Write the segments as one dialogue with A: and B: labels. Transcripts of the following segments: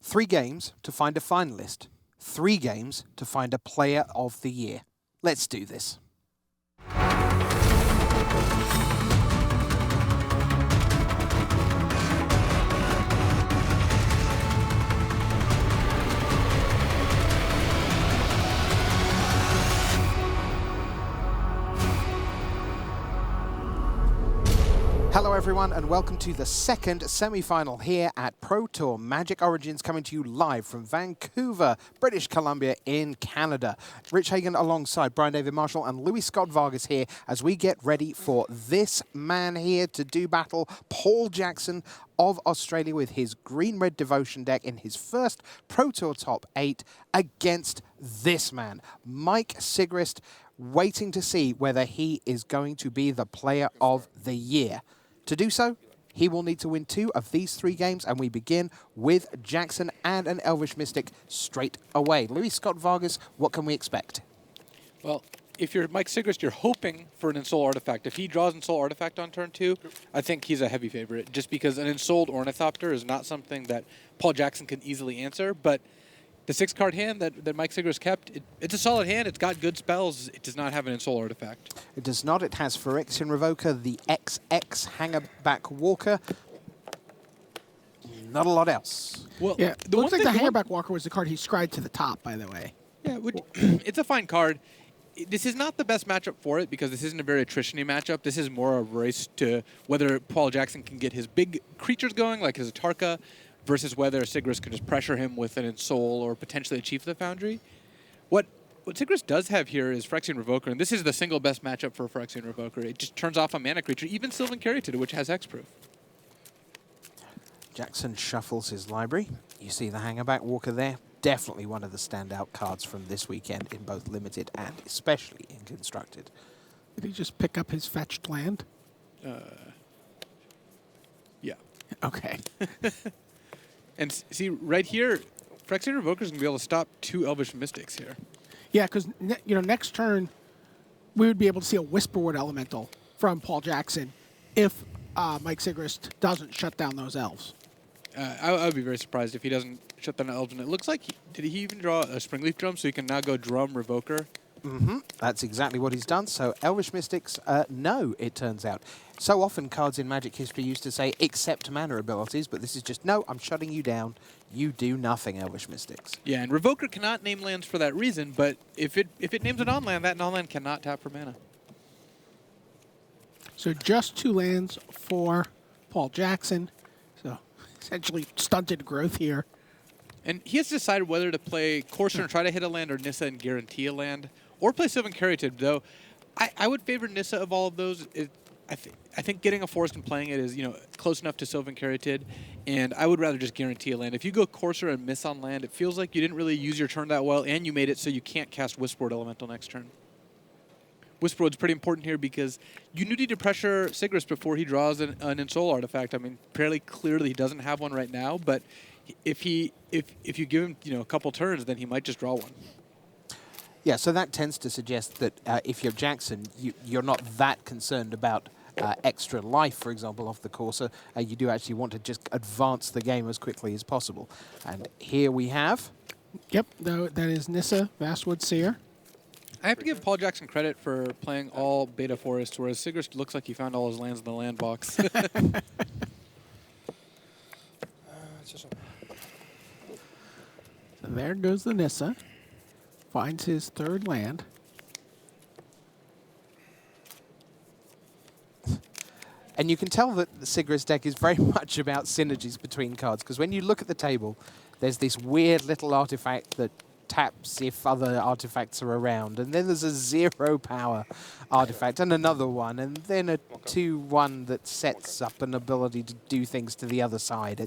A: 3 games to find a finalist. 3 games to find a player of the year. Let's do this. Hello everyone and welcome to the second semi-final here at Pro Tour Magic Origins, coming to you live from Vancouver, British Columbia in Canada. Rich Hagan alongside Brian David Marshall and Louis Scott Vargas here as we get ready for this man here to do battle, Paul Jackson of Australia, with his green-red devotion deck in his first Pro Tour top 8 against this man, Mike Sigrist, waiting to see whether he is going to be the player of the year. To do so, he will need to win 2 of these 3 games, and we begin with Jackson and an Elvish Mystic straight away. Louis Scott Vargas, what can we expect?
B: Well, if you're Mike Sigrist, you're hoping for an ENSOUL artifact. If he draws ENSOUL artifact on turn 2, I think he's a heavy favorite, just because an ENSOULed Ornithopter is not something that Paul Jackson can easily answer. But the 6-card hand that Mike Sigrist kept, it's a solid hand. It's got good spells. It does not have an ENSOUL artifact. It
A: does not. It has Phyrexian Revoker, the XX Hangerback Walker. Not a lot else.
C: Well, yeah, it looks like the Hangerback Walker was the card he scried to the top, by the way.
B: Yeah, it's a fine card. This is not the best matchup for it because this isn't a very attrition-y matchup. This is more a race to whether Paul Jackson can get his big creatures going, like his Atarka, versus whether Sigrist can just pressure him with an ENSOUL or potentially a Chief of the Foundry. What Sigrist does have here is Phyrexian Revoker, and this is the single best matchup for Phyrexian Revoker. It just turns off a mana creature, even Sylvan Caryatid, which has hexproof.
A: Jackson shuffles his library. You see the Hangerback Walker there. Definitely one of the standout cards from this weekend in both Limited and especially in Constructed.
C: Did he just pick up his fetched land?
B: Yeah.
C: Okay.
B: And see, right here, Phyrexian Revoker is going to be able to stop 2 Elvish Mystics here.
C: Yeah, because next turn, we would be able to see a Whisperwood Elemental from Paul Jackson if Mike Sigrist doesn't shut down those elves.
B: I would be very surprised if he doesn't shut down elves. And it looks like, did he even draw a Springleaf Drum so he can now go Drum Revoker?
A: Mm-hmm. That's exactly what he's done. So Elvish Mystics, no, it turns out. So often cards in Magic history used to say, accept mana abilities, but this is just, no, I'm shutting you down. You do nothing, Elvish Mystics.
B: Yeah, and Revoker cannot name lands for that reason, but if it names a non-land, that non-land cannot tap for mana.
C: So just 2 lands for Paul Jackson. So essentially stunted growth here.
B: And he has decided whether to play Courser and try to hit a land, or Nissa and guarantee a land, or play Sylvan Caryatid, though I would favor Nissa of all of those. I think getting a forest and playing it is close enough to Sylvan Caryatid, and I would rather just guarantee a land. If you go Courser and miss on land, it feels like you didn't really use your turn that well, and you made it so you can't cast Whisperwood Elemental next turn. Whisperwood's pretty important here because you need to pressure Sigrist before he draws an ENSOUL artifact. I mean, fairly clearly he doesn't have one right now, but if you give him a couple turns, then he might just draw one.
A: Yeah, so that tends to suggest that if you're Jackson, you're not that concerned about extra life, for example, off the Courser. You do actually want to just advance the game as quickly as possible. And here we have...
C: Yep, that is Nissa, Vastwood Seer.
B: I have to give Paul Jackson credit for playing all Beta Forest, whereas Sigrist looks like he found all his lands in the land box.
C: So there goes the Nissa. Finds his 3rd land.
A: And you can tell that the Sigrist deck is very much about synergies between cards, because when you look at the table, there's this weird little artifact that taps if other artifacts are around, and then there's a 0 power artifact and another one, and then a 2/1 that sets up an ability to do things to the other side.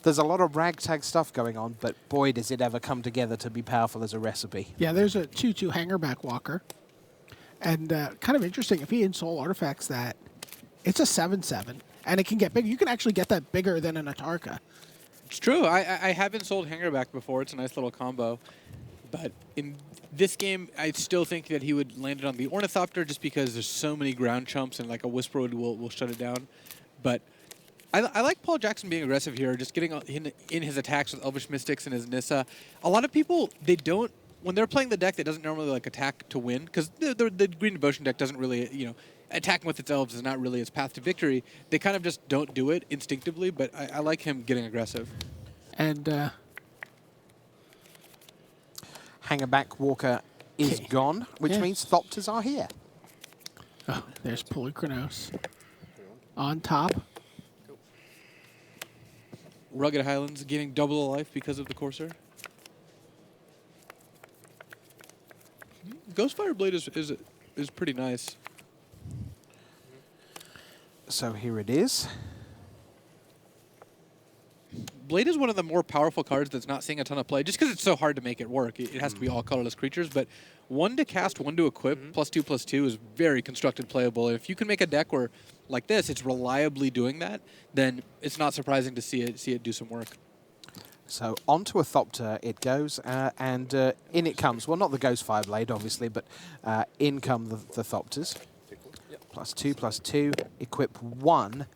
A: There's a lot of ragtag stuff going on, but boy, does it ever come together to be powerful as a recipe.
C: Yeah, there's a 2/2 Hangerback Walker. And kind of interesting, if he ENSOUL artifacts that, it's a 7/7, and it can get big. You can actually get that bigger than an Atarka.
B: It's true. I haven't sold Hangerback before. It's a nice little combo. But in this game, I still think that he would land it on the Ornithopter just because there's so many ground chumps and like a Whisperwood will shut it down. But I like Paul Jackson being aggressive here, just getting in his attacks with Elvish Mystics and his Nissa. A lot of people, they don't, when they're playing the deck that doesn't normally like attack to win, because the Green Devotion deck doesn't really, you know, attacking with its elves is not really its path to victory. They kind of just don't do it instinctively, but I like him getting aggressive.
C: And
A: Hangerback Walker is gone, which means Thopters are here.
C: oh, there's Polychronos on top.
B: Rugged Highlands gaining double the life because of the Corsair. Ghostfire Blade is pretty nice.
A: So here it is.
B: Blade is one of the more powerful cards that's not seeing a ton of play, just because it's so hard to make it work. It has to be all colorless creatures, but 1 to cast, 1 to equip, +2/+2 is very constructed playable. And if you can make a deck where, like this, it's reliably doing that, then it's not surprising to see it do some work.
A: So onto a Thopter it goes, and in it comes. Well, not the Ghostfire Blade, obviously, but in come the Thopters. +2/+2, equip 1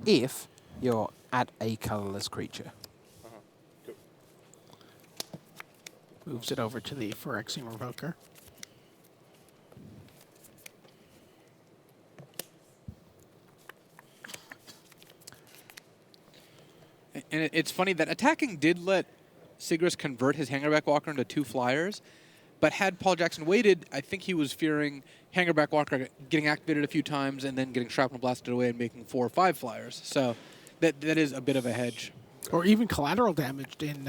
A: if you're at a colorless creature.
C: Moves it over to the Phyrexian Revoker.
B: And it's funny that attacking did let Sigrist convert his Hangerback Walker into 2 flyers, but had Paul Jackson waited, I think he was fearing Hangerback Walker getting activated a few times and then getting Shrapnel Blasted away and making 4 or 5 flyers. So that is a bit of a hedge.
C: Or even collateral damaged in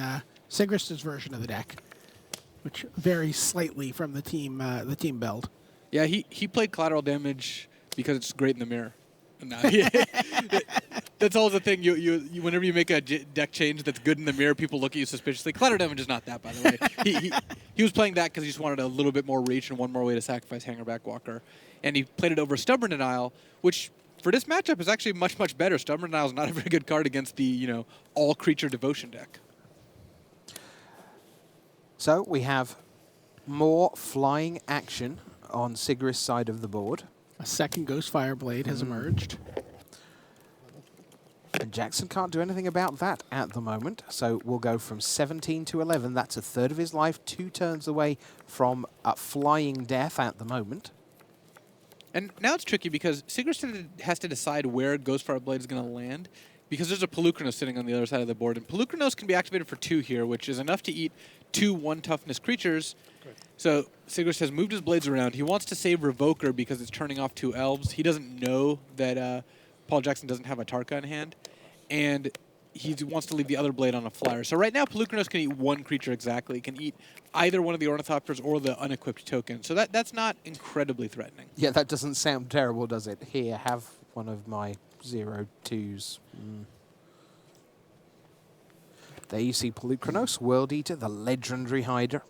C: Sigrist's version of the deck, which varies slightly from the team build.
B: Yeah, he played collateral damage because it's great in the mirror. No, that's all the thing. You whenever you make a deck change that's good in the mirror, people look at you suspiciously. Collateral damage is not that, by the way. He was playing that because he just wanted a little bit more reach and one more way to sacrifice Hangerback Walker, and he played it over Stubborn Denial, which for this matchup is actually much better. Stubborn Denial is not a very good card against the all creature devotion deck.
A: So we have more flying action on Sigrist's side of the board.
C: A second Ghostfire Blade has emerged.
A: And Jackson can't do anything about that at the moment. So we'll go from 17 to 11. That's a third of his life, 2 turns away from flying death at the moment.
B: And now it's tricky because Sigrist has to decide where Ghostfire Blade is going to land, because there's a Polychronos sitting on the other side of the board. And Polychronos can be activated for 2 here, which is enough to eat 2 1-toughness creatures. So Sigrist has moved his blades around. He wants to save Revoker because it's turning off 2 elves. He doesn't know that Paul Jackson doesn't have a Tarka in hand. And he wants to leave the other blade on a flyer. So right now, Polychronos can eat 1 creature exactly. He can eat either one of the Ornithopters or the unequipped token. So that's not incredibly threatening.
A: Yeah, that doesn't sound terrible, does it? Here, have one of my 0/2s. There you see Polychronos, World Eater, the legendary Hydra.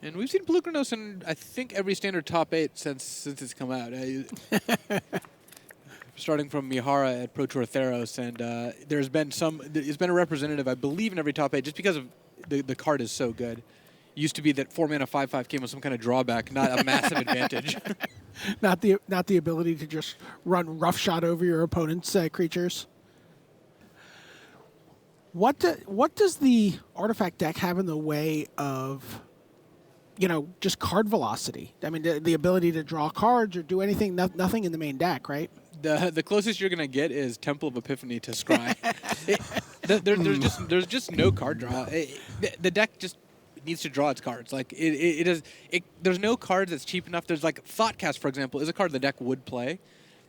B: And we've seen Polychronos in, I think, every standard top 8 since it's come out. Starting from Mihara at Pro Tour Theros, and there's been a representative, I believe, in every top 8 just because of the card is so good. Used to be that 4-mana 5/5 came with some kind of drawback, not a massive advantage.
C: Not the ability to just run roughshod over your opponent's creatures. What does the artifact deck have in the way of, just card velocity? I mean, the ability to draw cards or do anything, nothing in the main deck, right?
B: The closest you're going to get is Temple of Epiphany to Scry. There's just no card draw. The deck just needs to draw its cards. Like there's no cards that's cheap enough. There's like Thoughtcast, for example, is a card the deck would play,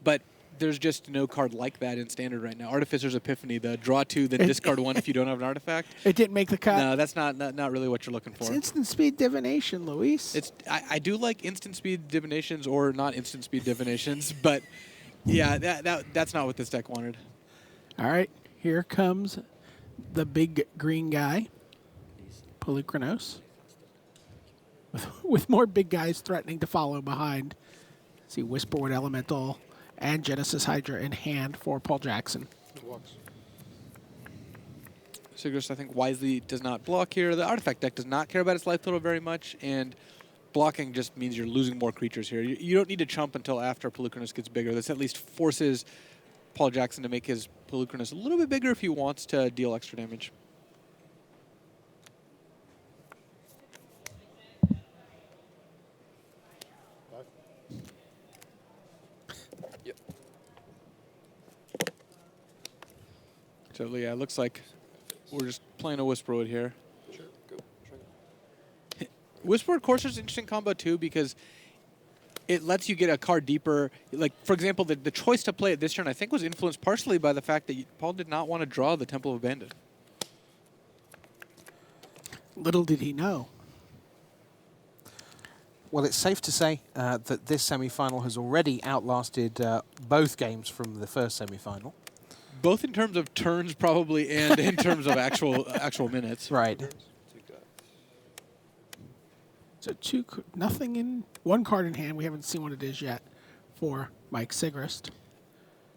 B: but there's just no card like that in Standard right now. Artificer's Epiphany, the draw 2, then discard 1 if you don't have an artifact.
C: It didn't make the cut.
B: No, that's not really what you're looking for.
C: It's instant speed divination, Luis.
B: I do like instant speed divinations or not instant speed divinations, but yeah, that's not what this deck wanted.
C: All right, here comes the big green guy, Polychronos, with more big guys threatening to follow behind. See Whisperwood Elemental and Genesis Hydra in hand for Paul Jackson.
B: Sigrist, I think, wisely does not block here. The artifact deck does not care about its life total very much, and blocking just means you're losing more creatures here. You don't need to chump until after Polychronos gets bigger. This at least forces Paul Jackson to make his Polukranos a little bit bigger if he wants to deal extra damage.
D: Yep.
B: So yeah, it looks like we're just playing a Whisperwood here.
D: Sure. Go. Try.
B: Whisperwood Courser is an interesting combo too because it lets you get a card deeper. Like, for example, the choice to play it this turn, I think, was influenced partially by the fact that Paul did not want to draw the Temple of Abandon.
C: Little did he know.
A: Well, it's safe to say that this semi-final has already outlasted both games from the first semi-final.
B: Both in terms of turns, probably, and in terms of actual minutes.
A: Right.
C: So nothing in one card in hand. We haven't seen what it is yet for Mike Sigrist.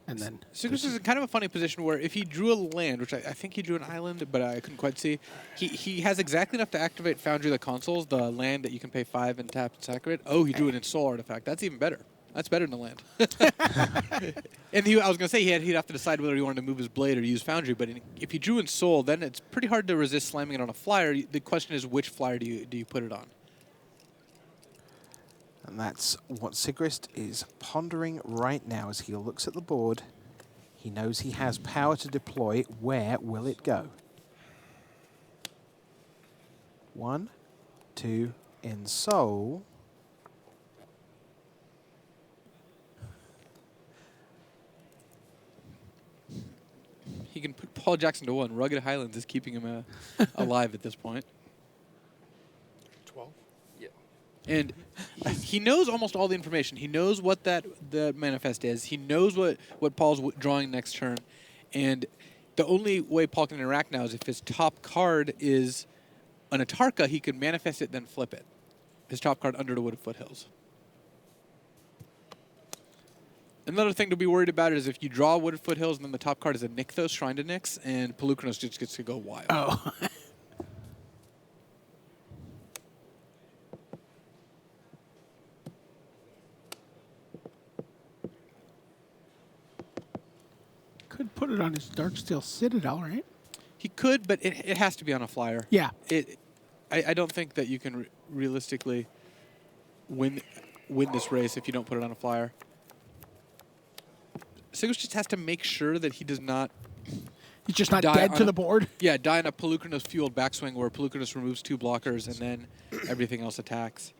C: And then
B: Sigrist is in kind of a funny position where if he drew a land, which I think he drew an island, but I couldn't quite see, he has exactly enough to activate Foundry the Consoles, the land that you can pay 5 and tap and sack it. Oh, he drew an ENSOUL artifact. That's even better. That's better than the land. And I was going to say he'd have to decide whether he wanted to move his blade or use Foundry, but if he drew ENSOUL, then it's pretty hard to resist slamming it on a flyer. The question is, which flyer do you put it on?
A: And that's what Sigrist is pondering right now as he looks at the board. He knows he has power to deploy. Where will it go? 1, 2, ENSOUL.
B: He can put Paul Jackson to 1. Rugged Highlands is keeping him alive at this point.
D: 12. Yeah.
B: And he knows almost all the information. He knows what the manifest is. He knows what Paul's drawing next turn. And the only way Paul can interact now is if his top card is an Atarka, he can manifest it, then flip it. His top card under the Wooded Foothills. Another thing to be worried about is if you draw Wooded Foothills and then the top card is a Nykthos, Shrine to Nyx, and Polukranos just gets to go wild.
C: Oh. Could put it on his Darksteel Citadel, right?
B: He could, but it has to be on a flyer.
C: Yeah.
B: I don't think that you can realistically win this race if you don't put it on a flyer. Sigrist just has to make sure that he does not...
C: He's just not dead to the board?
B: Yeah, die in a Polukranos-fueled backswing where Polukranos removes 2 blockers and then everything else attacks.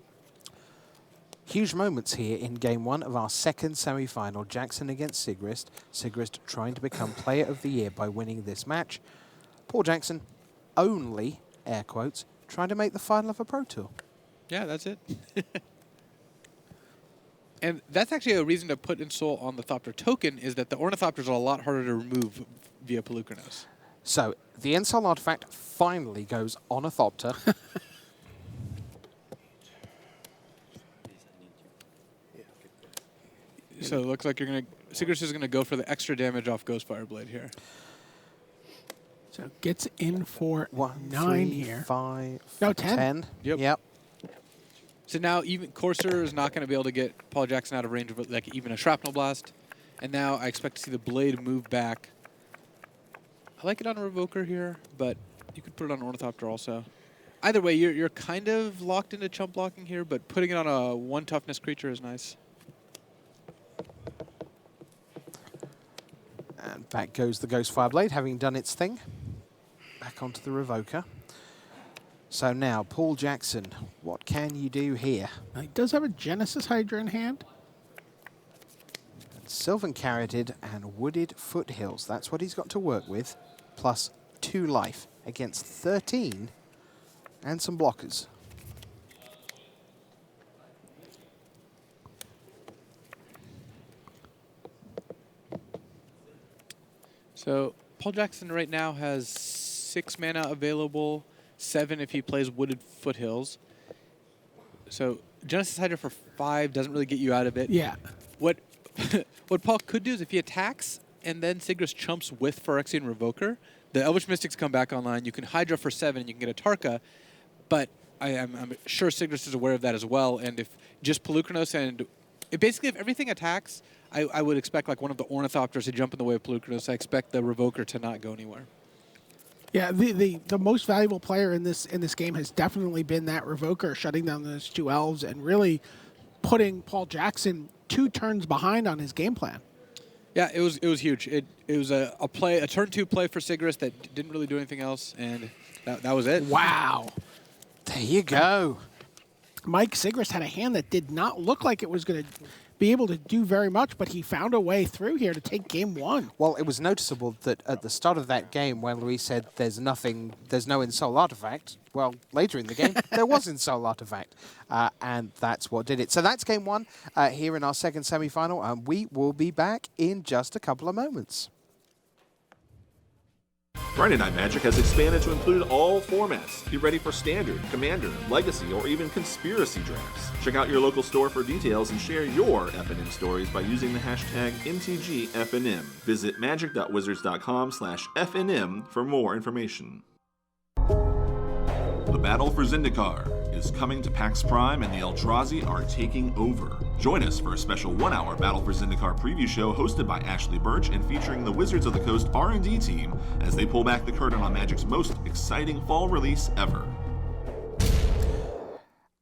A: Huge moments here in Game 1 of our second semi-final. Jackson against Sigrist. Sigrist trying to become Player of the Year by winning this match. Paul Jackson only, air quotes, trying to make the final of a Pro Tour.
B: Yeah, that's it. And that's actually a reason to put ENSOUL on the Thopter token, is that the Ornithopters are a lot harder to remove via Polukranos.
A: So, the ENSOUL artifact finally goes on a Thopter.
B: So it looks like Sigrist is going to go for the extra damage off Ghostfire Blade here.
C: So gets in for
A: 1,
C: 9
A: 3,
C: here.
A: 5,
C: No, 10.
A: 10.
B: Yep. So now even Courser is not going to be able to get Paul Jackson out of range of like even a Shrapnel Blast. And now I expect to see the Blade move back. I like it on a Revoker here, but you could put it on Ornithopter also. Either way, you're kind of locked into chump blocking here, but putting it on a 1 toughness creature is nice.
A: And back goes the Ghostfire Blade, having done its thing. Back onto the Revoker. So now, Paul Jackson, what can you do here?
C: He does have a Genesis Hydra in hand.
A: Sylvan Caryatid and Wooded Foothills. That's what he's got to work with. Plus 2 life against 13 and some blockers.
B: So Paul Jackson right now has 6 mana available, 7 if he plays Wooded Foothills. So Genesis Hydra for 5 doesn't really get you out of it.
C: Yeah.
B: What what Paul could do is if he attacks and then Sigrist chumps with Phyrexian Revoker, the Elvish Mystics come back online. You can Hydra for 7 and you can get a Tarka, but I'm sure Sigrist is aware of that as well. And if just Polukranos and basically, if everything attacks, I would expect like one of the Ornithopters to jump in the way of Pelucratus. I expect the Revoker to not go anywhere.
C: Yeah, the most valuable player in this game has definitely been that Revoker, shutting down those 2 elves and really putting Paul Jackson 2 turns behind on his game plan.
B: Yeah, it was huge. It was a turn 2 play for Sigrist that didn't really do anything else, and that was it.
C: Wow.
A: There you go.
C: Mike Sigrist had a hand that did not look like it was going to be able to do very much, but he found a way through here to take game 1.
A: Well, it was noticeable that at the start of that game, when Luis said there's no ENSOUL artifact, well, later in the game, there was ENSOUL artifact, and that's what did it. So that's game 1 here in our second semi-final, and we will be back in just a couple of moments.
E: Friday Night Magic has expanded to include all formats. Be ready for Standard, Commander, Legacy, or even Conspiracy drafts. Check out your local store for details and share your FNM stories by using the hashtag MTGFNM. Visit magic.wizards.com/FNM for more information. The battle for Zendikar is coming to PAX Prime, and the Eldrazi are taking over. Join us for a special 1-hour Battle for Zendikar preview show hosted by Ashley Birch and featuring the Wizards of the Coast R&D team as they pull back the curtain on Magic's most exciting fall release ever.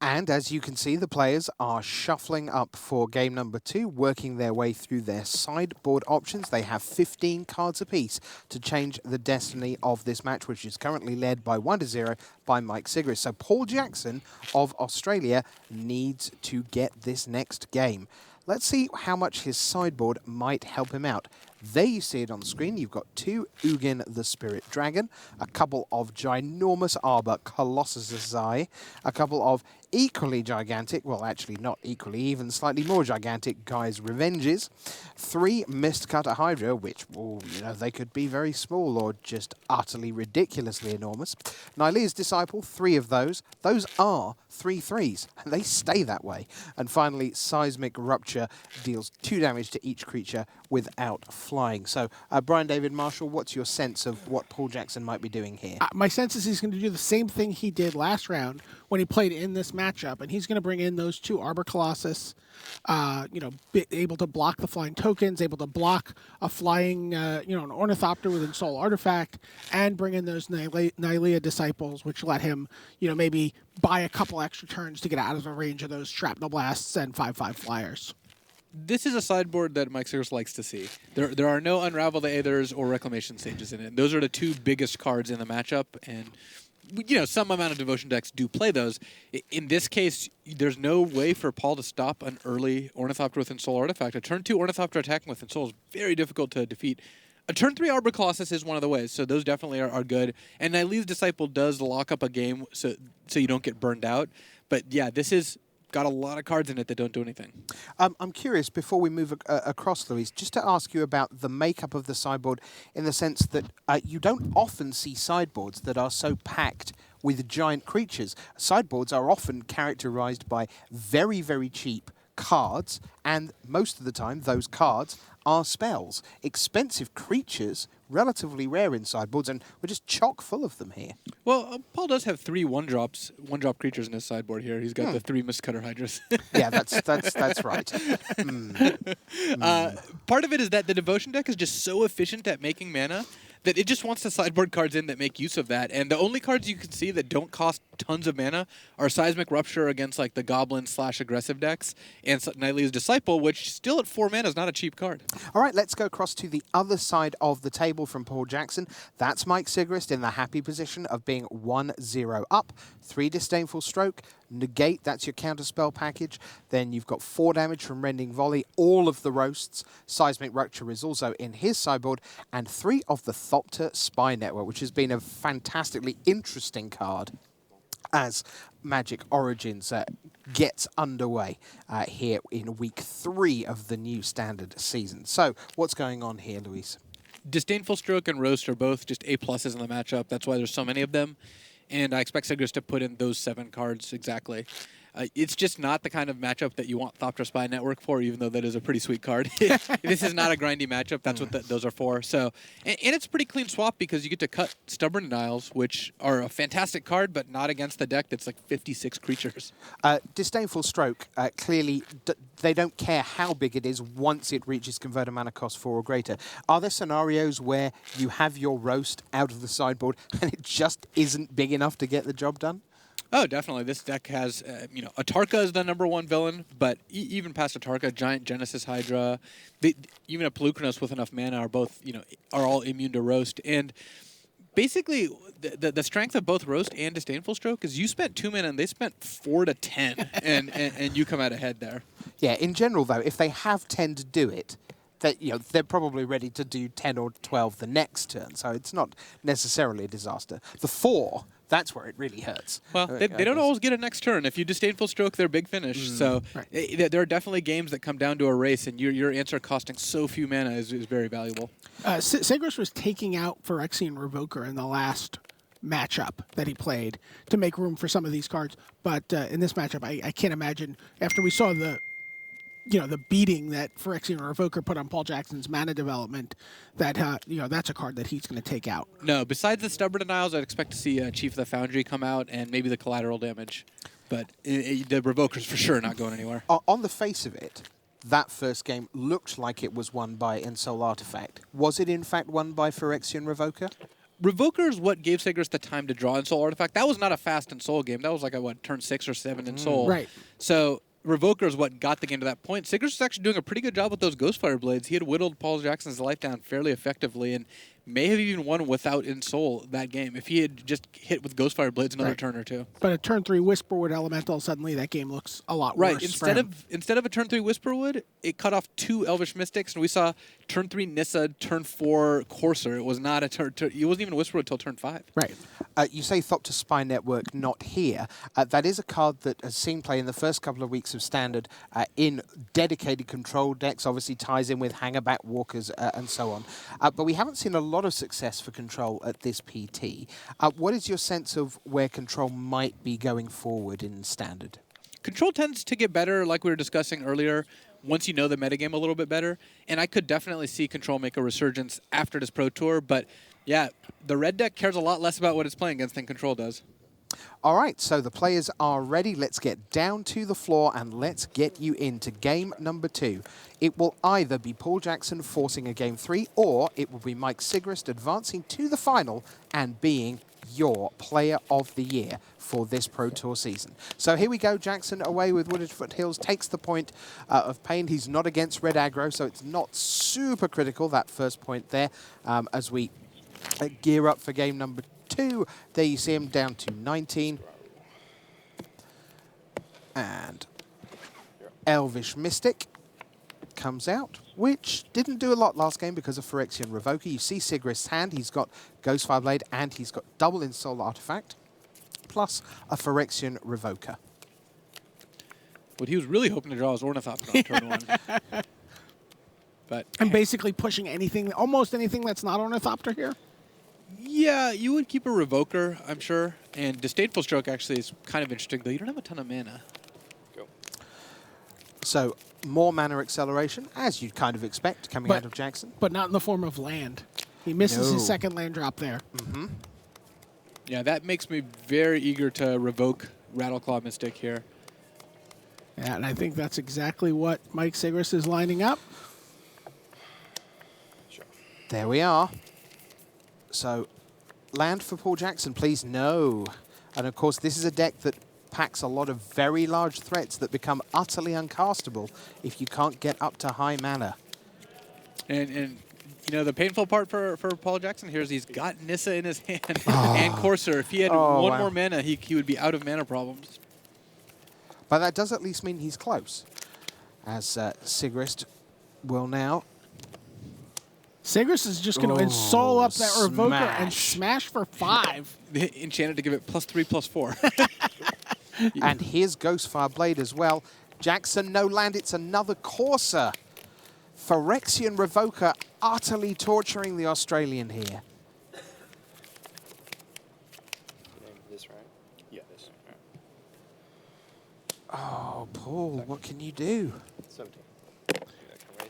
A: And as you can see, the players are shuffling up for game number 2, working their way through their sideboard options. They have 15 cards apiece to change the destiny of this match, which is currently led by 1-0 by Mike Sigrist. So Paul Jackson of Australia needs to get this next game. Let's see how much his sideboard might help him out. There you see it on the screen. You've got 2 Ugin the Spirit Dragon, a couple of ginormous Arbor Colossus' Eye, a couple of equally gigantic, well actually not equally, even slightly more gigantic Guy's Revenges, 3 Mistcutter Hydra, which, well, you know, they could be very small or just utterly ridiculously enormous. Nylea's Disciple, 3 of those. Those are 3 3s, and they stay that way. And finally, Seismic Rupture deals 2 damage to each creature without flying. So, Brian David Marshall, what's your sense of what Paul Jackson might be doing here?
C: My sense is he's going to do the same thing he did last round when he played in this matchup, and he's going to bring in those 2 Arbor Colossus, able to block the flying tokens, able to block a flying, an Ornithopter with ENSOUL artifact, and bring in those Nylea Disciples, which let him, maybe buy a couple extra turns to get out of the range of those Shrapnel Blasts and 5/5 flyers.
B: This is a sideboard that Mike Sigrist likes to see. There are no Unravel the Aethers or Reclamation Sages in it. Those are the 2 biggest cards in the matchup, and some amount of Devotion decks do play those. In this case, there's no way for Paul to stop an early Ornithopter with ENSOUL artifact. A turn 2 Ornithopter attacking with ENSOUL is very difficult to defeat. A turn 3 Arbor Colossus is one of the ways, so those definitely are good. And Nylea's Disciple does lock up a game so you don't get burned out. But yeah, this is got a lot of cards in it that don't do anything.
A: I'm curious, before we move across, Luis, just to ask you about the makeup of the sideboard, in the sense that you don't often see sideboards that are so packed with giant creatures. Sideboards are often characterized by very, very cheap cards, and most of the time those cards are spells. Expensive creatures, relatively rare in sideboards, and we're just chock full of them here.
B: Well, Paul does have 3 one-drop creatures in his sideboard here. He's got the 3 Mistcutter Hydras.
A: Yeah, that's right.
B: Part of it is that the Devotion deck is just so efficient at making mana that it just wants to sideboard cards in that make use of that. And the only cards you can see that don't cost tons of mana are Seismic Rupture against like the Goblin/aggressive decks, and Nylea's Disciple, which still at 4 mana is not a cheap card.
A: All right, let's go across to the other side of the table from Paul Jackson. That's Mike Sigrist in the happy position of being 1-0 up. 3 Disdainful Stroke, negate, that's your counterspell package. Then you've got 4 damage from Rending Volley, all of the roasts. Seismic Rupture is also in his sideboard, and 3 of the Thopter Spy Network, which has been a fantastically interesting card as Magic Origins gets underway here in week 3 of the new standard season. So what's going on here, Luis?
B: Disdainful Stroke and Roast are both just A+ in the matchup. That's why there's so many of them. And I expect Sigrist to put in those 7 cards exactly. It's just not the kind of matchup that you want Thopter Spy Network for, even though that is a pretty sweet card. This is not a grindy matchup. That's what those are for. So, and it's a pretty clean swap because you get to cut Stubborn Denials, which are a fantastic card, but not against the deck that's like 56 creatures.
A: Disdainful Stroke, clearly they don't care how big it is once it reaches converter mana cost 4 or greater. Are there scenarios where you have your roast out of the sideboard and it just isn't big enough to get the job done?
B: Oh, definitely. This deck has, Atarka is the #1 villain, but even past Atarka, Giant Genesis Hydra, even a Pelucranos with enough mana are both, are all immune to roast. And basically, the strength of both roast and Disdainful Stroke is you spent 2 mana and they spent 4 to 10, and you come out ahead there.
A: Yeah, in general though, if they have 10 to do it, that they're probably ready to do 10 or 12 the next turn, so it's not necessarily a disaster. The 4, that's where it really hurts.
B: Well, they don't always get a next turn. If you Disdainful Stroke, they're big finish. So there are definitely games that come down to a race, and your answer costing so few mana is very valuable.
C: Sigrist was taking out Phyrexian Revoker in the last matchup that he played to make room for some of these cards, but in this matchup, I can't imagine, after we saw the beating that Phyrexian Revoker put on Paul Jackson's mana development, that that's a card that he's going to take out.
B: No, besides the Stubborn Denials, I'd expect to see Chief of the Foundry come out and maybe the collateral damage. But the Revoker's for sure not going anywhere.
A: On the face of it, that first game looked like it was won by ENSOUL Artifact. Was it in fact won by Phyrexian Revoker?
B: Revoker is what gave Sigrist the time to draw ENSOUL Artifact. That was not a fast ENSOUL game. That was like a turn 6 or 7 ENSOUL.
C: Right.
B: So Revoker is what got the game to that point. Sigrist was actually doing a pretty good job with those Ghostfire Blades. He had whittled Paul Jackson's life down fairly effectively and may have even won without ENSOUL that game if he had just hit with Ghostfire Blades another turn or two.
C: But a turn 3 Whisperwood Elemental, suddenly that game looks a lot worse.
B: Instead of a turn 3 Whisperwood, it cut off 2 Elvish Mystics, and we saw turn 3 Nissa, turn 4 Courser. It was not a turn. It wasn't even Whisperwood until turn 5.
C: Right.
A: You say Thopter Spy Network not here. That is a card that has seen play in the first couple of weeks of Standard in dedicated control decks. Obviously ties in with Hangerback Walkers and so on. But we haven't seen a lot of success for control at this PT. What is your sense of where control might be going forward in Standard?
B: Control tends to get better, like we were discussing earlier, once you know the metagame a little bit better. And I could definitely see control make a resurgence after this Pro Tour. But yeah, the red deck cares a lot less about what it's playing against than control does.
A: All right, so the players are ready. Let's get down to the floor and let's get you into game number 2. It will either be Paul Jackson forcing a game 3 or it will be Mike Sigrist advancing to the final and being your player of the year for this Pro Tour season. So here we go. Jackson away with Wooded Foothills, takes the point of pain. He's not against red aggro, so it's not super critical, that first point there, as we gear up for game number 2. There you see him down to 19. And Elvish Mystic comes out, which didn't do a lot last game because of Phyrexian Revoker. You see Sigrist's hand. He's got Ghostfire Blade and he's got double ENSOUL Artifact, plus a Phyrexian Revoker.
B: What he was really hoping to draw was Ornithopter on turn 1. But
C: I'm basically pushing anything, almost anything that's not Ornithopter here.
B: yeah, you would keep a Revoker, I'm sure. And Disdainful Stroke actually is kind of interesting, though. You don't have a ton of mana.
D: Go.
A: So more mana acceleration, as you'd kind of expect coming out of Jackson.
C: But not in the form of land. He misses his
A: No.
C: second land drop there.
B: Yeah, that makes me very eager to revoke Rattleclaw Mystic here.
C: Yeah, and I think that's exactly what Mike Sigrist is lining up.
D: Sure.
A: There we are. So, land for Paul Jackson, please. No. And of course, this is a deck that packs a lot of very large threats that become utterly uncastable if you can't get up to high mana.
B: And you know, the painful part for Paul Jackson here is he's got Nissa in his hand and Courser. If he had one more mana, he would be out of mana problems.
A: But that does at least mean he's close, as Sigrist will now.
C: Sigrist is just going to ENSOUL up that Revoker and
A: smash.
C: smash for 5.
B: Enchanted to give it +3/+4.
A: And here's Ghostfire Blade as well. Jackson, no land, it's another Courser. Phyrexian Revoker utterly torturing the Australian here.
D: You named this right? Yeah, this.
A: Oh, Paul, what can you do?
D: 17.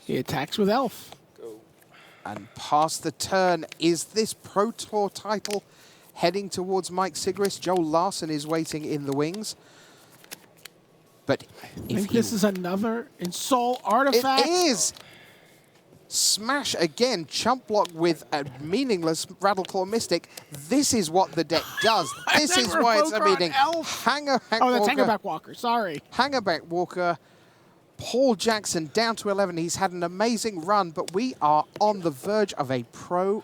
C: He attacks with Elf.
D: Go.
A: And past the turn, is this Pro Tour title heading towards Mike Sigrist? Joel LARSSON is waiting in the wings. But
C: I
A: if
C: think
A: he...
C: this is another ENSOUL artifact.
A: It is! Smash again, chump block with a meaningless Rattleclaw Mystic. This is what the deck does. This is why it's a
C: Revoker on
A: meeting.
C: Elf.
A: Hanger-back
C: Oh, that's
A: Walker.
C: Hangerback Walker. Sorry.
A: Hangerback Walker. Paul Jackson down to 11. He's had an amazing run, but we are on the verge of a Pro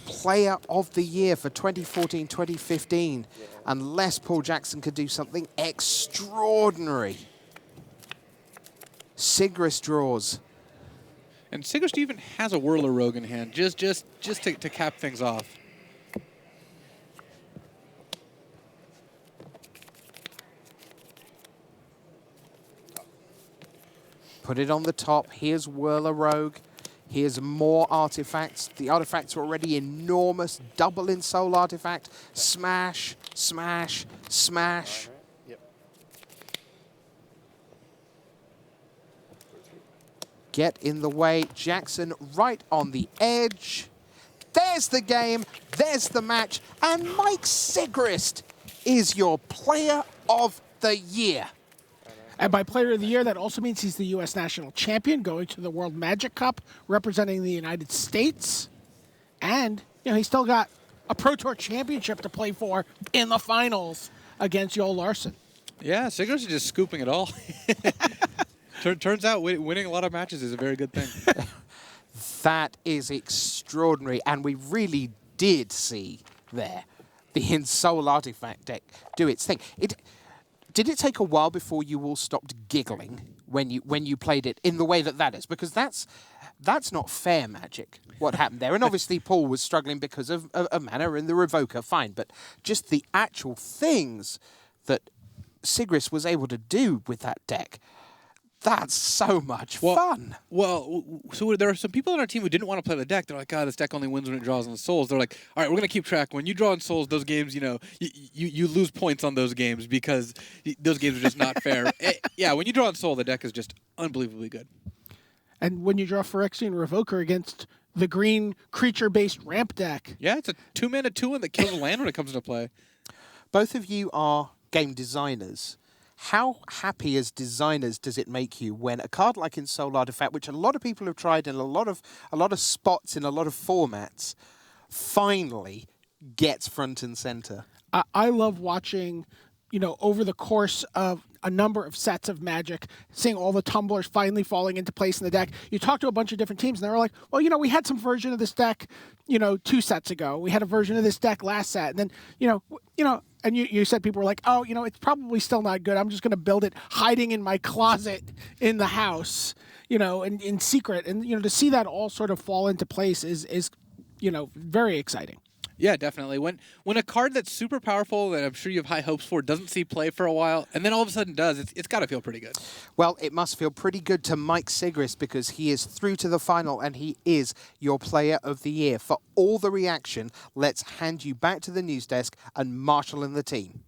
A: Player of the Year for 2014-2015, unless Paul Jackson could do something extraordinary. Sigrist draws.
B: And Sigrist even has a Whirler Rogue in hand, just to cap things off.
A: Put it on the top. Here's Whirler Rogue. Here's more artifacts. The artifacts are already enormous. Double ENSOUL artifact. Smash, smash, smash.
D: Yep.
A: Get in the way. Jackson right on the edge. There's the game. There's the match. And Mike Sigrist is your Player of the Year.
C: And by Player of the Year, that also means he's the U.S. National Champion, going to the World Magic Cup, representing the United States. And, he's still got a Pro Tour Championship to play for in the finals against Joel LARSSON.
B: Yeah, Sigrist is just scooping it all. Turns out winning a lot of matches is a very good thing.
A: That is extraordinary. And we really did see there the ENSOUL artifact deck do its thing. Did it take a while before you all stopped giggling when you played it in the way that is? Because that's not fair Magic, what happened there. And obviously Paul was struggling because of mana and the Revoker, fine. But just the actual things that Sigrist was able to do with that deck, that's so much fun.
B: Well, so there are some people on our team who didn't want to play the deck. They're like, God, this deck only wins when it draws on the souls. They're like, all right, we're going to keep track. When you draw on souls, those games, you lose points on those games because those games are just not fair. Yeah, when you draw on soul, the deck is just unbelievably good.
C: And when you draw Phyrexian Revoker against the green creature-based ramp deck.
B: Yeah, it's a 2-mana 2-1 that kills a land when it comes into play.
A: Both of you are game designers. How happy as designers does it make you when a card like ENSOUL Artifact, which a lot of people have tried in a lot of spots in a lot of formats, finally gets front and center?
C: I love watching, over the course of a number of sets of Magic, seeing all the tumblers finally falling into place in the deck. You talk to a bunch of different teams, and they were like, well, we had some version of this deck, 2 sets ago. We had a version of this deck last set. And then, and you said people were like, oh, it's probably still not good. I'm just going to build it hiding in my closet in the house, in secret. And, to see that all sort of fall into place is very exciting.
B: Yeah, definitely. When a card that's super powerful that I'm sure you have high hopes for doesn't see play for a while, and then all of a sudden does, it's got to feel pretty good.
A: Well, it must feel pretty good to Mike Sigrist because he is through to the final and he is your Player of the Year. For all the reaction, let's hand you back to the news desk and Marshall and the team.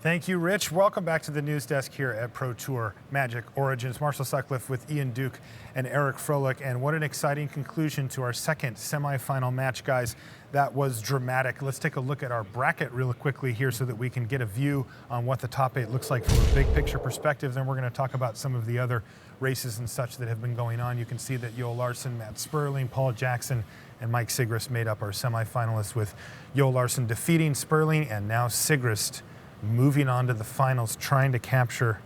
F: Thank you, Rich. Welcome back to the news desk here at Pro Tour Magic Origins. Marshall Sutcliffe with Ian Duke and Eric Froelich. And what an exciting conclusion to our second semifinal match, guys. That was dramatic. Let's take a look at our bracket real quickly here so that we can get a view on what the top 8 looks like from a big picture perspective. Then we're going to talk about some of the other races and such that have been going on. You can see that Joel LARSSON, Matt Sperling, Paul Jackson, and Mike Sigrist made up our semifinalists, with Joel LARSSON defeating Sperling and now Sigrist moving on to the finals, trying to capture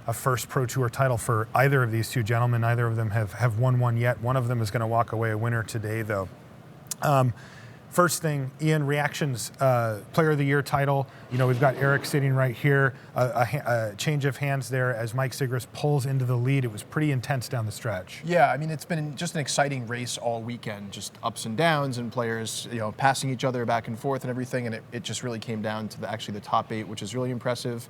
F: a first Pro Tour title for either of these two gentlemen. Neither of them have won one yet. One of them is going to walk away a winner today, though. First thing, Ian, reactions, Player of the Year title. We've got Eric sitting right here. A change of hands there as Mike Sigrist pulls into the lead. It was pretty intense down the stretch.
G: Yeah, I mean, it's been just an exciting race all weekend, just ups and downs and players, passing each other back and forth and everything. And it just really came down to the top 8, which is really impressive.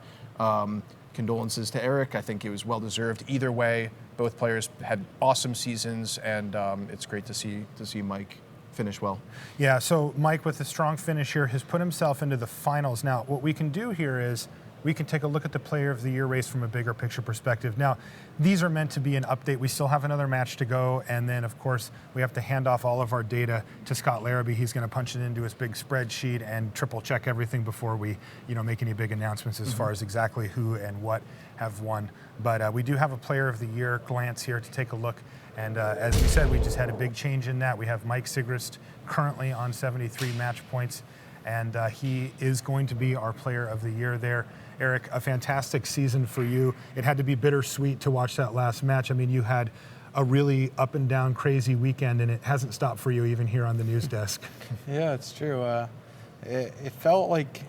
G: Condolences to Eric. I think it was well-deserved either way. Both players had awesome seasons, and it's great to see Mike finish well.
F: Yeah, so Mike, with a strong finish here, has put himself into the finals. Now, what we can do here is we can take a look at the Player of the Year race from a bigger picture perspective. Now, these are meant to be an update. We still have another match to go, and then, of course, we have to hand off all of our data to Scott Larrabee. He's going to punch it into his big spreadsheet and triple check everything before we, make any big announcements as far as exactly who and what have won. But we do have a Player of the Year glance here to take a look. And as we said, we just had a big change in that. We have Mike Sigrist currently on 73 match points, and he is going to be our Player of the Year there. Eric, a fantastic season for you. It had to be bittersweet to watch that last match. I mean, you had a really up and down crazy weekend, and it hasn't stopped for you even here on the news desk.
H: Yeah, it's true. It felt like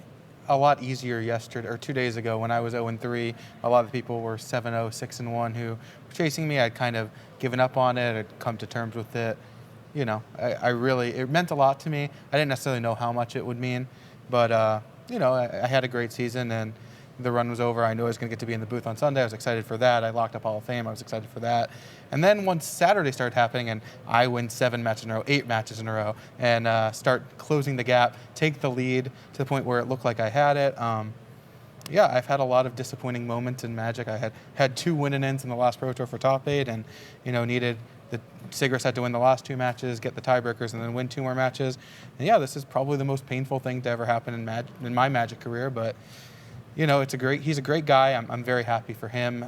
H: a lot easier yesterday or 2 days ago when I was 0-3. A lot of people were 7-0, 6-1 who were chasing me. I'd kind of given up on it. I'd come to terms with it. It meant a lot to me. I didn't necessarily know how much it would mean, but I had a great season, and the run was over. I knew I was going to get to be in the booth on Sunday. I was excited for that. I locked up Hall of Fame. I was excited for that. And then once Saturday started happening and I win 7 matches in a row, 8 matches in a row, and start closing the gap, take the lead to the point where it looked like I had it. I've had a lot of disappointing moments in Magic. I had 2 win-and-ins in the last Pro Tour for top 8, and Sigrist had to win the last 2 matches, get the tiebreakers, and then win 2 more matches. And this is probably the most painful thing to ever happen in my Magic career, but he's a great guy. I'm very happy for him.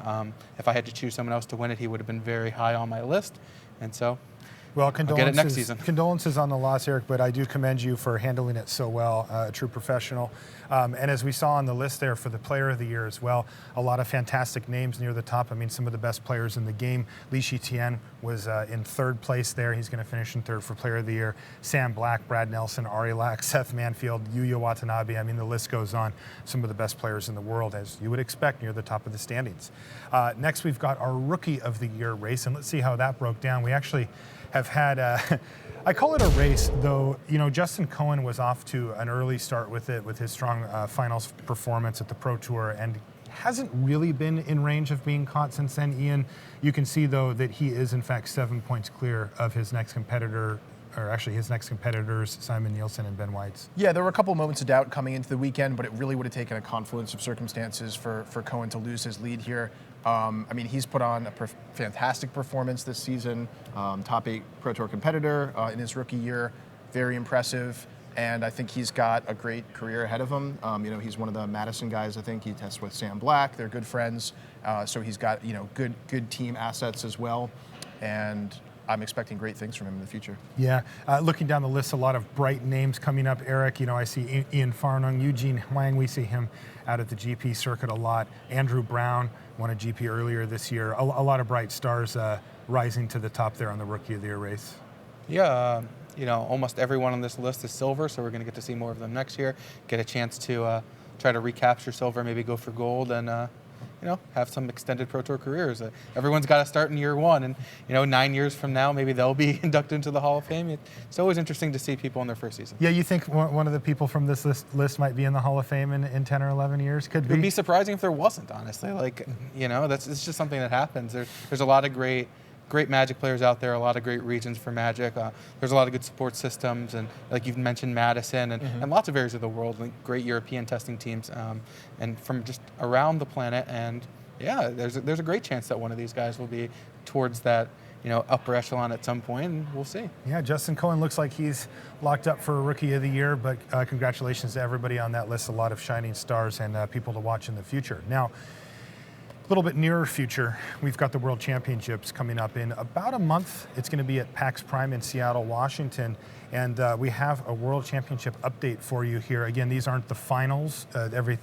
H: If I had to choose someone else to win it, he would have been very high on my list. And so,
F: well,
H: I'll get it next season.
F: Condolences on the loss, Eric, but I do commend you for handling it so well, a true professional. And as we saw on the list there for the Player of the Year as well, a lot of fantastic names near the top. I mean, some of the best players in the game. Li Shitian was in 3rd place there. He's going to finish in 3rd for Player of the Year. Sam Black, Brad Nelson, Ari Lack, Seth Manfield, Yuya Watanabe. I mean, the list goes on. Some of the best players in the world, as you would expect, near the top of the standings. Next, we've got our Rookie of the Year race, and let's see how that broke down. We actually have had, I call it a race, though, Justin Cohen was off to an early start with it, with his strong finals performance at the Pro Tour, and hasn't really been in range of being caught since then. Ian, you can see, though, that he is, in fact, 7 points clear of his next competitor, or actually his next competitors, Simon Nielsen and Ben Weitz.
G: Yeah, there were a couple moments of doubt coming into the weekend, but it really would have taken a confluence of circumstances for Cohen to lose his lead here. He's put on a fantastic performance this season, top 8 Pro Tour competitor in his rookie year, very impressive, and I think he's got a great career ahead of him. He's one of the Madison guys. I think he tests with Sam Black. They're good friends, so he's got good team assets as well, and I'm expecting great things from him in the future.
F: Yeah, looking down the list, a lot of bright names coming up. Eric, I see Ian Farnung, Eugene Huang. We see him out at the GP circuit a lot. Andrew Brown won a GP earlier this year. A lot of bright stars rising to the top there on the Rookie of the Year race.
H: Yeah, almost everyone on this list is silver, so we're going to get to see more of them next year. Get a chance to try to recapture silver, maybe go for gold, and have some extended Pro Tour careers. Everyone's got to start in year 1, and 9 years from now, maybe they'll be inducted into the Hall of Fame. It's always interesting to see people in their first season.
F: Yeah, you think one of the people from this list might be in the Hall of Fame in 10 or 11 years? Could be.
H: It would be surprising if there wasn't, honestly. It's just something that happens. There's a lot of great Magic players out there, a lot of great regions for Magic. There's a lot of good support systems, and like you've mentioned, Madison, and lots of areas of the world, like great European testing teams, and from just around the planet. And yeah, there's a great chance that one of these guys will be towards that upper echelon at some point, and we'll see.
F: Yeah, Justin Cohen looks like he's locked up for Rookie of the Year, but congratulations to everybody on that list. A lot of shining stars and people to watch in the future. Now, a little bit nearer future, we've got the World Championships coming up in about a month. It's going to be at PAX Prime in Seattle, Washington, and we have a World Championship update for you here. Again, these aren't the finals,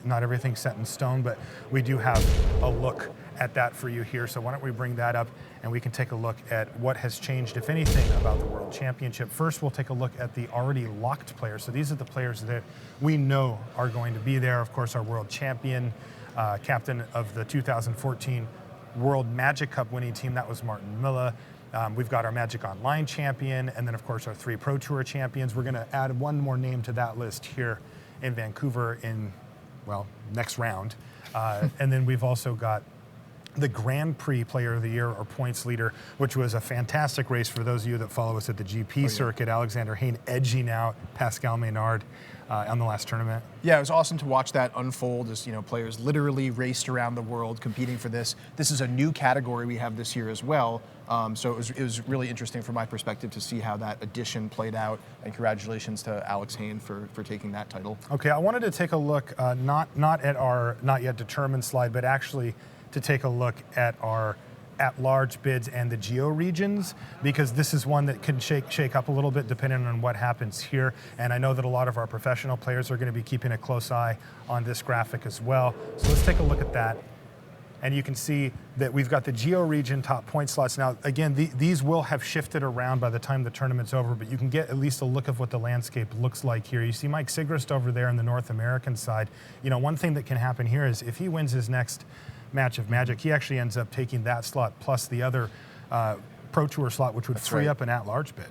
F: not everything's set in stone, but we do have a look at that for you here. So why don't we bring that up and we can take a look at what has changed, if anything, about the World Championship. First, we'll take a look at the already locked players. So these are the players that we know are going to be there. Of course, our world champion, captain of the 2014 World Magic Cup winning team, that was Martin Miller. We've got our Magic Online champion, and then, of course, our 3 Pro Tour champions. We're going to add one more name to that list here in Vancouver in, next round. And then we've also got the Grand Prix Player of the Year or points leader, which was a fantastic race for those of you that follow us at the GP circuit. Alexander Hayne edging out Pascal Maynard on the last tournament.
G: Yeah, it was awesome to watch that unfold as players literally raced around the world competing for this. This is a new category we have this year as well. So it was really interesting from my perspective to see how that addition played out. And congratulations to Alex Hayne for taking that title.
F: Okay, I wanted to take a look not at our not yet determined slide, but actually to take a look at our at-large bids and the geo-regions, because this is one that can shake up a little bit depending on what happens here. And I know that a lot of our professional players are going to be keeping a close eye on this graphic as well. So let's take a look at that. And you can see that we've got the geo-region top point slots. Now, again, these will have shifted around by the time the tournament's over, but you can get at least a look of what the landscape looks like here. You see Mike Sigrist over there on the North American side. One thing that can happen here is if he wins his next match of Magic, he actually ends up taking that slot plus the other Pro Tour slot, which would free up an at-large bid.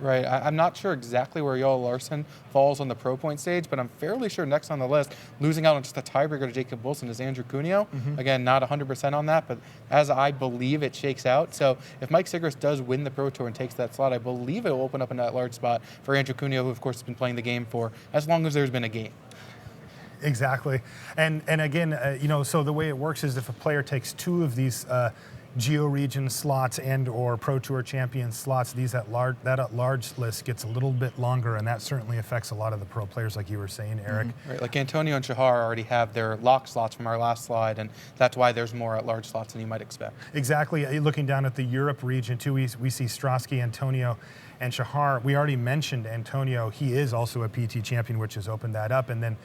H: Right. I'm not sure exactly where LARSSON falls on the pro point stage, but I'm fairly sure next on the list, losing out on just a tiebreaker to Jacob Wilson, is Andrew Cuneo. Again, not 100% on that, but as I believe it shakes out. So if Mike Sigrist does win the Pro Tour and takes that slot, I believe it will open up a at-large spot for Andrew Cuneo, who of course has been playing the game for as long as there's been a game.
F: Exactly. And again, so the way it works is if a player takes two of these geo-region slots and or Pro Tour champion slots, that at-large list gets a little bit longer, and that certainly affects a lot of the pro players, like you were saying, Eric.
H: Right, like Antonio and Shahar already have their lock slots from our last slide, and that's why there's more at-large slots than you might expect.
F: Exactly. Looking down at the Europe region, too, we see Strosky, Antonio, and Shahar. We already mentioned Antonio. He is also a PT champion, which has opened that up. And then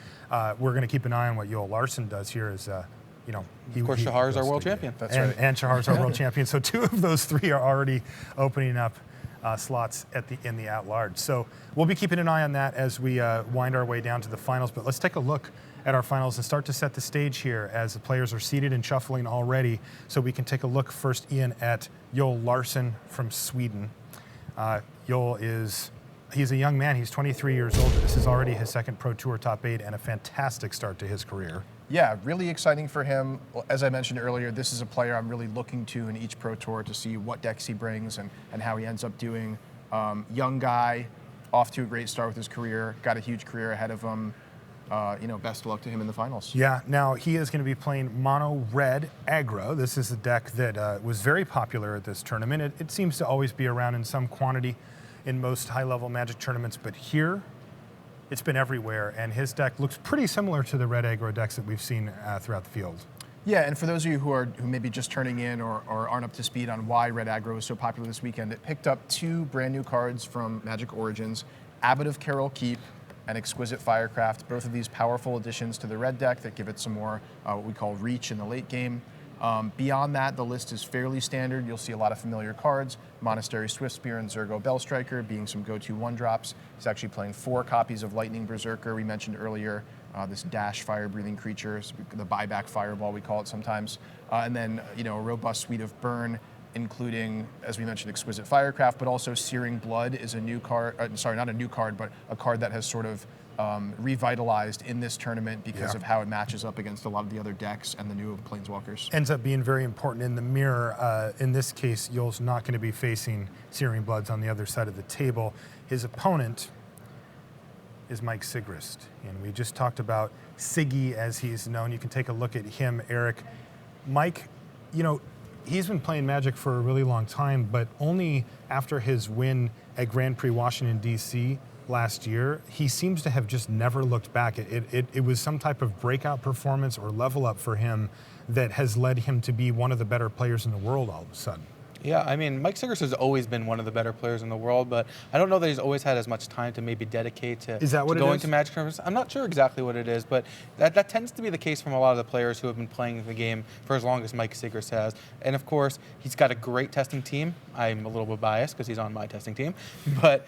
F: we're going to keep an eye on what Yoel LARSSON does here as,
H: of course, Shahar is our world champion.
G: That's right.
F: And Shahar is our world champion. So two of those three are already opening up slots in the at-large. So we'll be keeping an eye on that as we wind our way down to the finals. But let's take a look at our finals and start to set the stage here as the players are seated and shuffling already. So we can take a look first, Ian, at Yoel LARSSON from Sweden. Yoel he's a young man. He's 23 years old. This is already his second Pro Tour top 8 and a fantastic start to his career.
G: Yeah, really exciting for him. As I mentioned earlier, this is a player I'm really looking to in each Pro Tour to see what decks he brings and how he ends up doing. Young guy, off to a great start with his career, got a huge career ahead of him. Best of luck to him in the finals.
F: Yeah, now he is going to be playing mono red aggro. This is a deck that was very popular at this tournament. It seems to always be around in some quantity in most high-level Magic tournaments, but here it's been everywhere, and his deck looks pretty similar to the red aggro decks that we've seen throughout the field.
G: Yeah, and for those of you who may be just turning in or aren't up to speed on why red aggro is so popular this weekend, it picked up 2 brand new cards from Magic Origins, Abbot of Carol Keep and Exquisite Firecraft, both of these powerful additions to the red deck that give it some more what we call reach in the late game. Beyond that, the list is fairly standard. You'll see a lot of familiar cards, Monastery Swiftspear and Zergo Bellstriker being some go-to one-drops. He's actually playing 4 copies of Lightning Berserker. We mentioned earlier this dash fire-breathing creature, the buyback fireball we call it sometimes. And then, a robust suite of burn, including, as we mentioned, Exquisite Firecraft, but also Searing Blood is a new card, sorry, not a new card, but a card that has sort of revitalized in this tournament because of how it matches up against a lot of the other decks and the new Planeswalkers. Ends
F: up being very important in the mirror. In this case, Yoel's not going to be facing Searing Bloods on the other side of the table. His opponent is Mike Sigrist, and we just talked about Siggy as he's known. You can take a look at him, Eric. Mike, he's been playing Magic for a really long time, but only after his win at Grand Prix Washington, D.C., last year, he seems to have just never looked back. It was some type of breakout performance or level up for him that has led him to be one of the better players in the world all of a sudden.
H: Yeah, I mean, Mike Sigrist has always been one of the better players in the world, but I don't know that he's always had as much time to maybe dedicate to going to Magic tournaments. I'm not sure exactly what it is, but that tends to be the case from a lot of the players who have been playing the game for as long as Mike Sigrist has. And of course, he's got a great testing team. I'm a little bit biased because he's on my testing team, but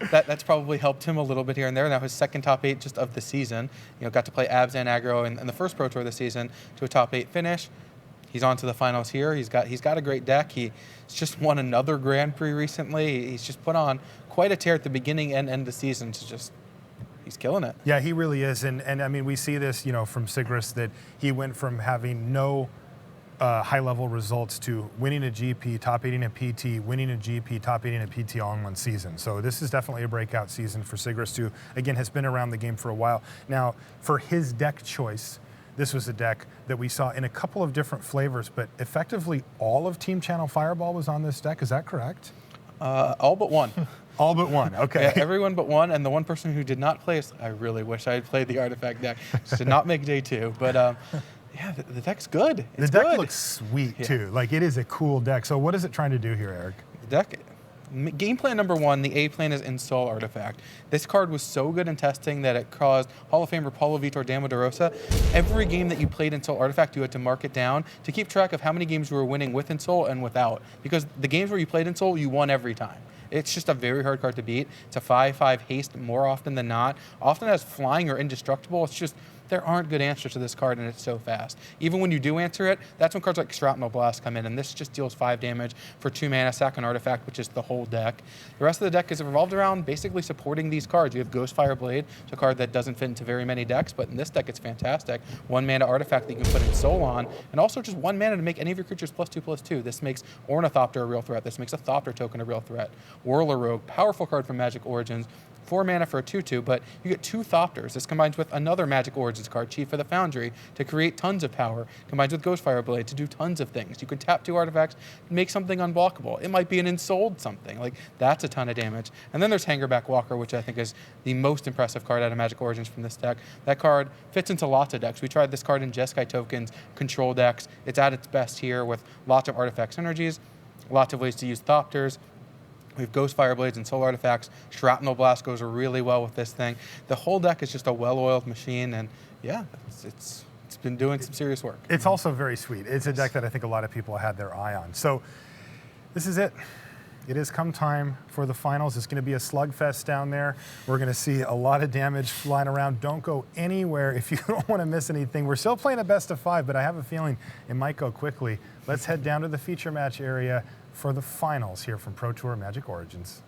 H: that's probably helped him a little bit here and there. Now his second top 8 just of the season, got to play Abs and Aggro in the first Pro Tour of the season to a top 8 finish. He's on to the finals here. He's got a great deck. He's just won another Grand Prix recently. He's just put on quite a tear at the beginning and end of the season. He's killing it.
F: Yeah, he really is. And I mean, we see this, from Sigrist, that he went from having no high-level results to winning a GP, top 8 a PT, winning a GP, top 8 a PT all in one season. So this is definitely a breakout season for Sigrist, who, again, has been around the game for a while. Now, for his deck choice, this was a deck that we saw in a couple of different flavors, but effectively all of Team Channel Fireball was on this deck. Is that correct?
H: All but one.
F: All but one, okay.
H: Yeah, everyone but one, and the one person who did not play, I really wish I had played the artifact deck. Just did not make day 2, but yeah, the deck's good. It's
F: the deck
H: good.
F: looks sweet too. Like, it is a cool deck. So what is it trying to do here, Eric?
H: The deck, game plan number 1, the A plan is ENSOUL artifact. This card was so good in testing that it caused Hall of Famer Paulo Vitor Damo de Rosa. Every game that you played ENSOUL artifact, you had to mark it down to keep track of how many games you were winning with ENSOUL and without. Because the games where you played ENSOUL, you won every time. It's just a very hard card to beat. It's a 5/5 haste more often than not. Often has flying or indestructible. It's just, there aren't good answers to this card, and it's so fast. Even when you do answer it, that's when cards like Shrapnel Blast come in, and this just deals 5 damage for 2 mana, sack an artifact, which is the whole deck. The rest of the deck is revolved around basically supporting these cards. You have Ghostfire Blade, it's a card that doesn't fit into very many decks, but in this deck it's fantastic. 1 mana artifact that you can put ENSOUL on, and also just 1 mana to make any of your creatures +2/+2. This makes Ornithopter a real threat. This makes a Thopter token a real threat. Whirler Rogue, powerful card from Magic Origins. 4 mana for a 2/2, but you get 2 Thopters. This combines with another Magic Origins card, Chief of the Foundry, to create tons of power. Combines with Ghostfire Blade to do tons of things. You could tap 2 artifacts, make something unblockable. It might be an ENSOULed something. Like, that's a ton of damage. And then there's Hangerback Walker, which I think is the most impressive card out of Magic Origins from this deck. That card fits into lots of decks. We tried this card in Jeskai tokens, control decks. It's at its best here with lots of artifact synergies, lots of ways to use Thopters. We have Ghostfire Blades and Soul Artifacts. Shrapnel Blast goes really well with this thing. The whole deck is just a well-oiled machine, and yeah, it's been doing some serious work.
F: It's also very sweet. It's a deck that I think a lot of people had their eye on. So this is it. It has come time for the finals. It's going to be a slugfest down there. We're going to see a lot of damage flying around. Don't go anywhere if you don't want to miss anything. We're still playing a best of 5, but I have a feeling it might go quickly. Let's head down to the feature match area for the finals here from Pro Tour Magic Origins.